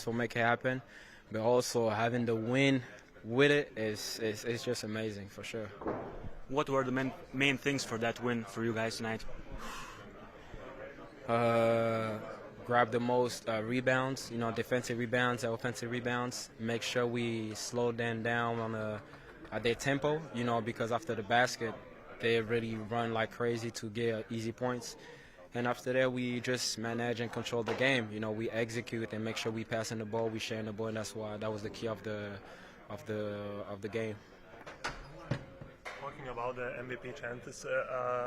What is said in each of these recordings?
will make it happen. But also having the win with it is just amazing for sure. What were the main things for that win for you guys tonight? Grab the most rebounds, defensive rebounds, offensive rebounds. Make sure we slow them down on their tempo, because after the basket, they really run like crazy to get easy points. And after that, we just manage and control the game. We execute and make sure we passing the ball, we sharing the ball, and that was the key of the game. Talking about the MVP chances,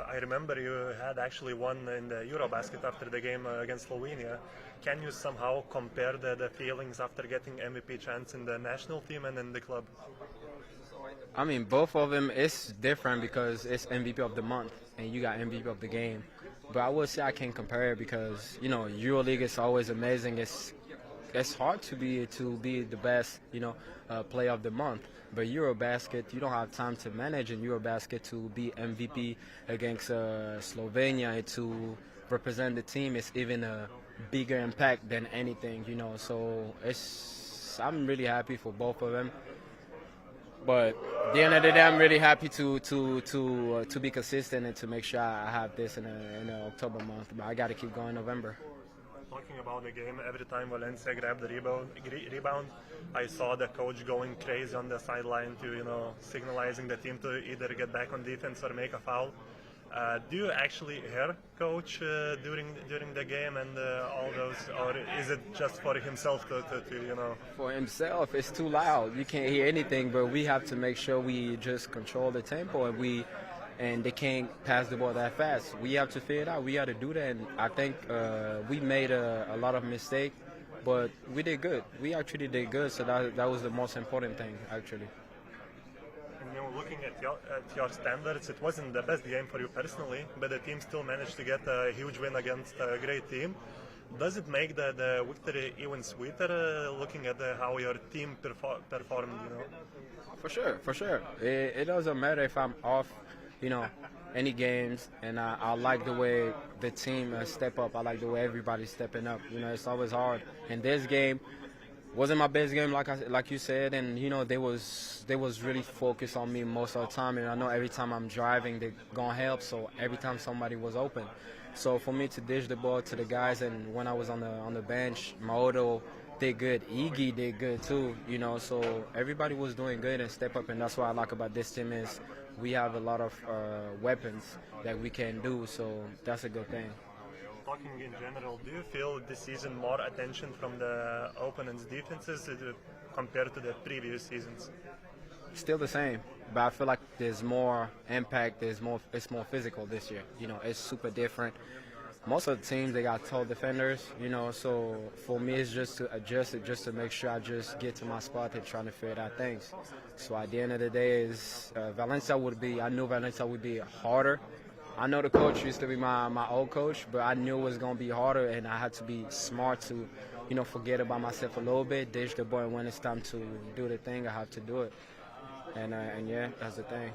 I remember you had actually won in the Eurobasket after the game against Slovenia. Can you somehow compare the feelings after getting MVP chance in the national team and in the club? I mean, both of them is different because it's MVP of the month and you got MVP of the game. But I would say I can't compare it because Euroleague is always amazing. It's hard to be the best player of the month. But Eurobasket, you don't have time to manage in Eurobasket to be MVP against Slovenia and to represent the team. It's even a bigger impact than anything, So I'm really happy for both of them. But at the end of the day, I'm really happy to be consistent and to make sure I have this in the October month. But I got to keep going November. Talking about the game, every time Valencia grabbed the rebound, I saw the coach going crazy on the sideline to, signalizing the team to either get back on defense or make a foul. Do you actually hear coach during the game and all those, or is it just for himself to For himself, it's too loud. You can't hear anything, but we have to make sure we just control the tempo and they can't pass the ball that fast. We have to figure it out. We have to do that, and I think we made a lot of mistakes, but we did good. We actually did good, so that was the most important thing, actually. Looking at your standards, it wasn't the best game for you personally, but the team still managed to get a huge win against a great team. Does it make the victory even sweeter, looking at how your team performed? For sure. It doesn't matter if I'm off, any games, and I like the way the team step up. I like the way everybody's stepping up. It's always hard. And this game wasn't my best game, like you said, and they was really focused on me most of the time, and I know every time I'm driving they're gonna help, so every time somebody was open, so for me to dish the ball to the guys, and when I was on the bench, Maodo did good, Iggy did good too, so everybody was doing good and step up, and that's what I like about this team is we have a lot of weapons that we can do, so that's a good thing. Talking in general, do you feel this season more attention from the opponents' defenses compared to the previous seasons? Still the same, but I feel like there's more impact. It's more physical this year. It's super different. Most of the teams, they got tall defenders. So for me, it's just to adjust it, just to make sure I just get to my spot and trying to figure out things. So at the end of the day, I knew Valencia would be harder. I know the coach used to be my old coach, but I knew it was going to be harder, and I had to be smart to, forget about myself a little bit, dish the ball, and when it's time to do the thing, I have to do it. And yeah, that's the thing.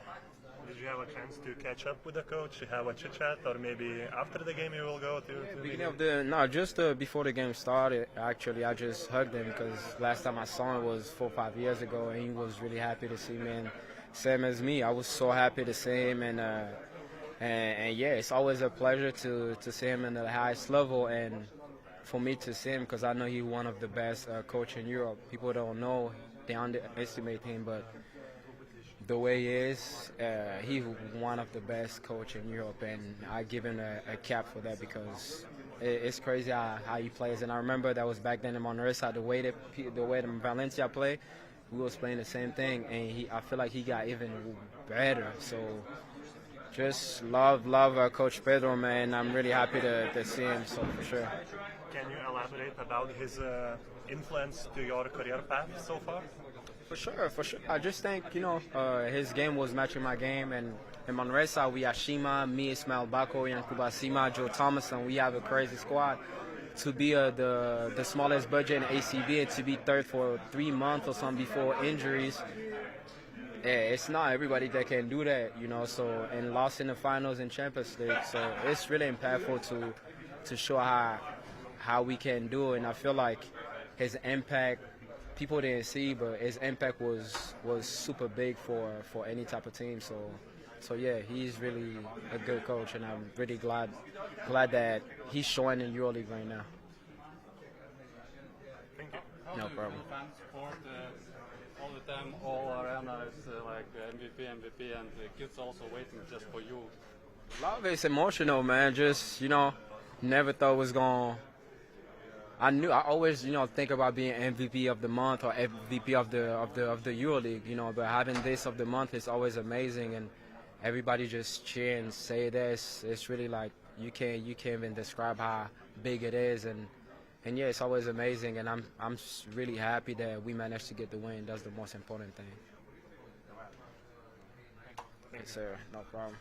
Did you have a chance to catch up with the coach, have a chit-chat, or maybe after the game you will go to just before the game started, actually, I just hugged him because last time I saw him was 4 or 5 years ago, and he was really happy to see me, and same as me. I was so happy to see him, and yeah, it's always a pleasure to see him in the highest level, and for me to see him because I know he's one of the best coach in Europe. People don't know, they underestimate him, but the way he is, he's one of the best coach in Europe, and I give him a cap for that because it's crazy how he plays. And I remember that was back then in Manresa, the way that Valencia play, we was playing the same thing, and I feel like he got even better. So just love Coach Pedro, man. I'm really happy to see him, so for sure. Can you elaborate about his influence to your career path so far? For sure. I just think, his game was matching my game, and in Manresa, we have Shima, me, Ismail Bako, Yankuba Sima, Joe Thomas, and we have a crazy squad. To be the smallest budget in ACB and to be third for 3 months or something before injuries, it's not everybody that can do that, so, and lost in the finals in Champions League, so it's really impactful to show how we can do it, and I feel like his impact, people didn't see, but his impact was super big for any type of team. So yeah, he's really a good coach, and I'm really glad that he's showing in Euroleague right now. Thank you. No problem. Fans support all the time, all arena is like MVP, and the kids also waiting just for you. A lot of it's emotional, man. Just, never thought it was going. I always, think about being MVP of the month or MVP of the EuroLeague, but having this of the month is always amazing, and everybody just cheer and say this. It's really like you can't even describe how big it is, and yeah, it's always amazing, and I'm really happy that we managed to get the win. That's the most important thing. Yes, sir. No problem.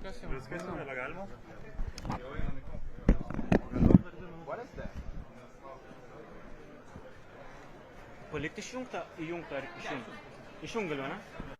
Viskas nebegalima. Palikti išjungtą, įjungtą ar išjungtą? Išjungt galiu, ne?